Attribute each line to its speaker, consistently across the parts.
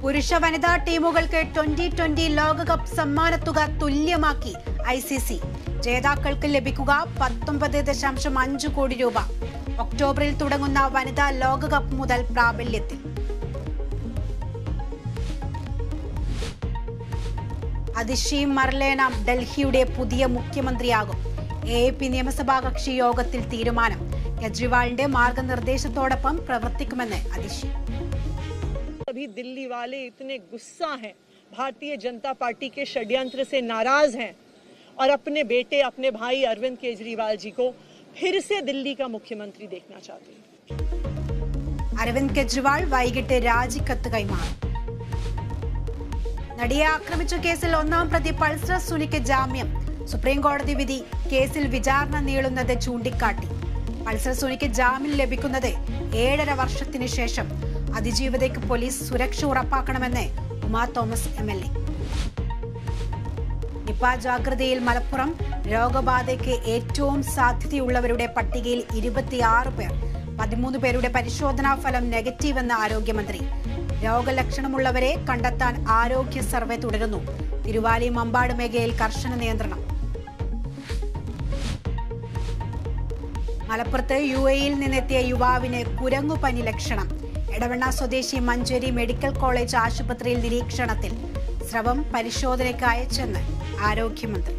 Speaker 1: പുരുഷ വനിതാ ടീമുകൾക്ക് 2020 ലോകകപ്പ് സമ്മാനത്തുക തുല്യമാക്കി ICC. ജേതാക്കൾക്ക് ലഭിക്കുക 19.5 കോടി രൂപ. ഒക്ടോബറിൽ തുടങ്ങുന്ന വനിതാ ലോകകപ്പ് മുതൽ പ്രാബല്യത്തിൽ. അതിഷി മർലേന ഡൽഹിയുടെ പുതിയ മുഖ്യമന്ത്രിയാകും. AAP നിയമസഭാ കക്ഷി യോഗത്തിൽ തീരുമാനം. കേജ്രിവാളിന്റെ മാർഗനിർദ്ദേശത്തോടൊപ്പം പ്രവർത്തിക്കുമെന്ന് അതിഷി.
Speaker 2: सभी दिल्ली वाले इतने गुस्सा हैं, भारतीय जनता पार्टी के षड्यंत्र से नाराज हैं और अपने बेटे अपने भाई अरविंद केजरीवाल जी को फिर से दिल्ली का मुख्यमंत्री देखना चाहते हैं.
Speaker 1: അരവിന്ദ് കെജ്രിവാൾ വൈകിട്ട് രാജിക്കത്ത് കൈമാറും. നടിയെ ആക്രമിച്ച കേസിൽ ഒന്നാം പ്രതി പൾസർ സുനിക്ക് ജാമ്യം. സുപ്രീം കോടതി വിധി കേസിൽ വിചാരണ നീളുന്നത് ചൂണ്ടിക്കാട്ടി. പൾസർ സുനിക്ക് ജാമ്യം ലഭിക്കുന്നത് 7.5 വർഷത്തിന് ശേഷം. അതിജീവിതയ്ക്ക് പോലീസ് സുരക്ഷ ഉറപ്പാക്കണമെന്ന് ഉമാ തോമസ് MLA. നിപ ജാഗ്രതയിൽ മലപ്പുറം. രോഗബാധയ്ക്ക് ഏറ്റവും സാധ്യതയുള്ളവരുടെ പട്ടികയിൽ 26 പേർ. 13 പേരുടെ പരിശോധനാ ഫലം നെഗറ്റീവെന്ന് ആരോഗ്യമന്ത്രി. രോഗലക്ഷണമുള്ളവരെ കണ്ടെത്താൻ ആരോഗ്യ സർവേ തുടരുന്നു. തിരുവാലി മമ്പാട് മേഖലയിൽ കർശന നിയന്ത്രണം. മലപ്പുറത്ത് UAE-യിൽ നിന്നെത്തിയ യുവാവിന് കുരങ്ങുപനി ലക്ഷണം. എടവണ്ണ സ്വദേശി മഞ്ചേരി മെഡിക്കൽ കോളേജ് ആശുപത്രിയിൽ നിരീക്ഷണത്തിൽ. സ്രവം പരിശോധനയ്ക്ക് അയച്ചെന്ന് ആരോഗ്യമന്ത്രി.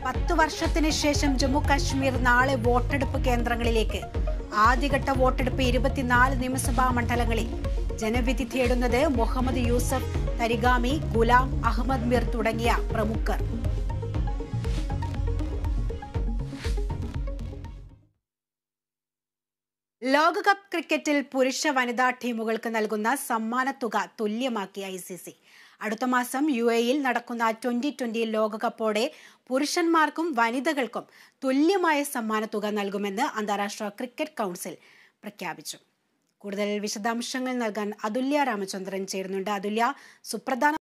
Speaker 1: 10 വർഷത്തിന് ശേഷം ജമ്മു കശ്മീർ നാളെ വോട്ടെടുപ്പ് കേന്ദ്രങ്ങളിലേക്ക്. ആദ്യഘട്ട വോട്ടെടുപ്പ് 24 നിയമസഭാ മണ്ഡലങ്ങളിൽ. ജനവിധി തേടുന്നത് മുഹമ്മദ് യൂസഫ് തരിഗാമി, ഗുലാം അഹമ്മദ് മിർ തുടങ്ങിയ പ്രമുഖർ. ലോകകപ്പ് ക്രിക്കറ്റിൽ പുരുഷ വനിതാ ടീമുകൾക്ക് നൽകുന്ന സമ്മാനത്തുക തുല്യമാക്കി ICC. അടുത്ത മാസം UAE-യിൽ നടക്കുന്ന 2020 ലോകകപ്പോടെ പുരുഷന്മാർക്കും വനിതകൾക്കും തുല്യമായ സമ്മാനത്തുക നൽകുമെന്ന് അന്താരാഷ്ട്ര ക്രിക്കറ്റ് കൗൺസിൽ പ്രഖ്യാപിച്ചു. കൂടുതൽ വിശദാംശങ്ങൾ നൽകാൻ അതുല്യ രാമചന്ദ്രൻ ചേരുന്നുണ്ട്. അതുല്യ, സുപ്രധാന